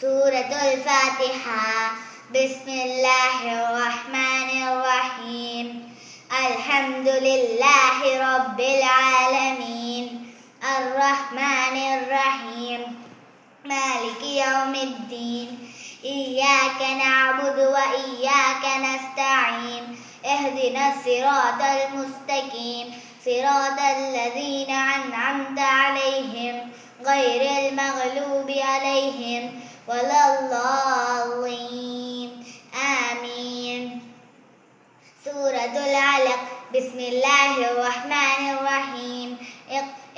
സൂറത്തുൽ ഫാത്തിഹ. ബിസ്മില്ലാഹിർ റഹ്മാനിർ റഹീം. അൽഹംദുലില്ലാഹി റബ്ബിൽ ആലമീൻ. അർറഹ്മാനിർ റഹീം. മാലികി യൗമിദ്ദീൻ. ഇയ്യാക നഅ്ബുദു വ ഇയ്യാക നസ്തഈൻ. ഇഹ്ദിനസ് സിറാത്തൽ മുസ്തഖീം. സിറാത്തൽ ലദീന അൻഅംത അലൈഹിം ഗൈറിൽ മഗ്ലൂബി അലൈഹിം വലദ്ദാല്ലീൻ. ആമീൻ. സൂറത്തുൽ അലഖ്. ബിസ്മില്ലാഹിർ റഹ്മാനിർ റഹീം.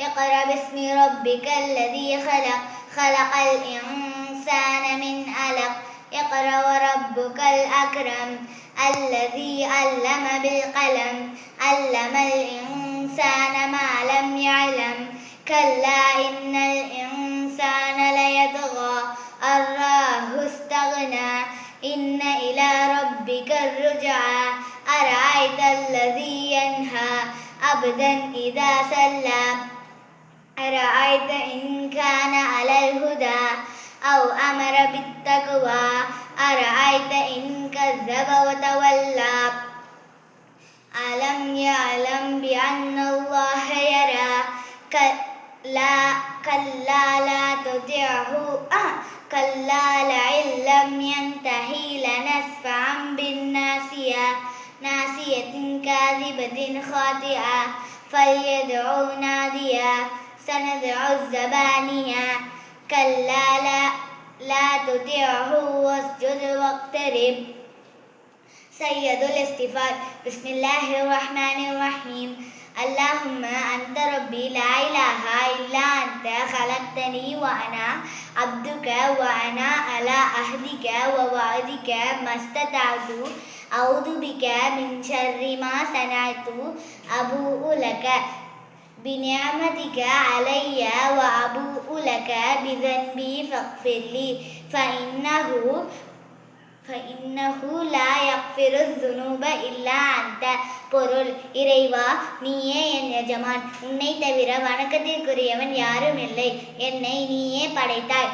ഇഖ്റ ബിസ്മി റബ്ബിക്കൽ ലദീ ഖലഖ്. ഖലഖൽ ഇൻസാന മിൻ അലഖ്. ഇഖ്റ വറബ്ബുക്കൽ അക്രം. അല്ലദീ അല്ലമ ബിൽ ഖലം. അല്ലമൽ ഇൻസാന മാ ലം യഅലം. കല്ലാ ഇന്നൽ ഇൻസാന ലയത്ഗാ അർറാഹു ഇസ്തഗ്നാ. ഇന്ന ഇലാ റബ്ബിക്കർ റുജ്ആ. അറഅയ്തല്ലദീ യൻഹാ അബ്ദൻ ഇദാ സല്ലാ. അറഅയ്ത ഇൻ കാന അലൽ ഹുദാ ഔ അമര ബിത്തഖ്വാ. അറഅയ്ത ഇൻ കദ്ദബ വതവല്ലാ. അലം യഅലം ബിഅന്നല്ലാഹ യരാ. കല്ലാ ലാ തുതിഅഹു. കല്ലാ ലഇൻ ലം യൻതഹി ലനസ്ഫഅൻ ബിന്നാസിയ. നാസിയത്തിൻ കാദിബത്തിൻ ഖാതിഅ. ഫല്യദ്ഉ നാദിയ. സനദ്ഉ الزبانിയ. കല്ലാ ലാ തുതിഅഹു വസ്ജുദ് വഖ്തരിബ്. സയ്യിദുൽ ഇസ്തിഗ്ഫാർ. ബിസ്മില്ലാഹിർ റഹ്മാനിർ റഹീം. അല്ലാഹുമ്മ അൻത റബ്ബി ലാ ഇലാഹ ഇല്ലാ അൻത ഖലഖ്തനി വ അനാ അബ്ദുക വ അനാ അലാ അഹ്ദിക വ വഅദിക മസ്തതഅതു അഊദു ബിക മിൻ ശർരി മാ സനഅതു. അബൂഉ ലക ബിനിഅമതിക അലയ്യ വ അബൂഉ ലക ബിദൻബി ഫഗ്ഫിർലി ഫഇന്നഹു ലാ യഗ്ഫിറുദ് ദുനൂബ இல்லா அன்த. பொருள்: இறைவா, நீயே என் எஜமான். உன்னை தவிர வணக்கத்திற்குரியவன் யாரும் இல்லை. என்னை நீயே படைத்தாய்.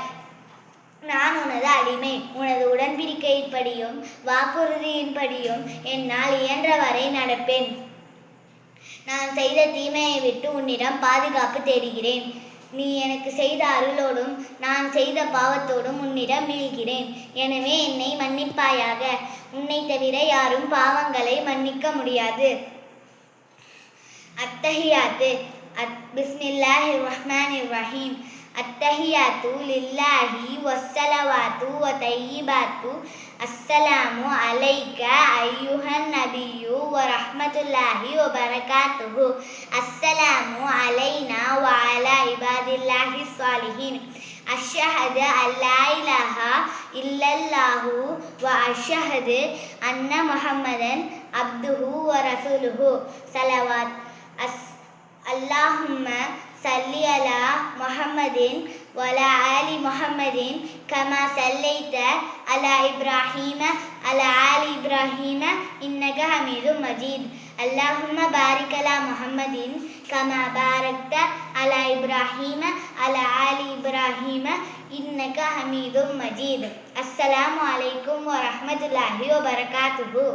நான் உனது அடிமை. உனது உடன்படிக்கையின்படியும் வாக்குறுதியின்படியும் என்னால் இயன்றவரை நடப்பேன். நான் செய்த தீமையை விட்டு உன்னிடம் பாதுகாப்பு தேடுகிறேன். நீ எனக்கு செய்த அருளோடும் நான் செய்த பாவத்தோடும் உன்னிடம் மீள்கிறேன். எனவே என்னை மன்னிப்பாயாக. உன்னை தவிர யாரும் பாவங்களை மன்னிக்க முடியாது. அத்தஹியாத்து. பிஸ்மில்லாஹிர் ரஹ்மானிர் ரஹீம். அத்தஹியாத்து லில்லாஹி வஸ்ஸலவாத்து வதய்யிபாத்து. அஸ்ஸலாமு அலைக அய்யுஹன் நபியு வரஹ்மத்துல்லாஹி வபரகாத்துஹு. அஸ்ஸலாமு அலைனா வ அலா இபாதில்லாஹி ஸ்ஸாலிஹீன். அஷ்ஹது அல்லா இலாஹா இல்லல்லாஹு வ அஷ்ஹது அன்ன முஹம்மதன் அப்துஹு வ ரசூலுஹு. ஸலவாத். அல்லாஹும்ம சல்லி அலா முஹம்மதின் வலா ஆலி முஹம்மதின் கமா சல்லைத அலா இப்ராஹீம அலா ஆலி இப்ராஹீம இன்னக ஹமீதும் மஜீத். அல்லாஹும்ம பாரிக் அலா முஹம்மதின் கமா பாரக்த அலா இப்ராஹீம அலா ஆலி இப்ராஹீம இன்னக ஹமீதும் மஜீத். அஸ்ஸலாமு அலைக்கும் வரஹ்மத்துல்லாஹி வபரகாத்துஹு.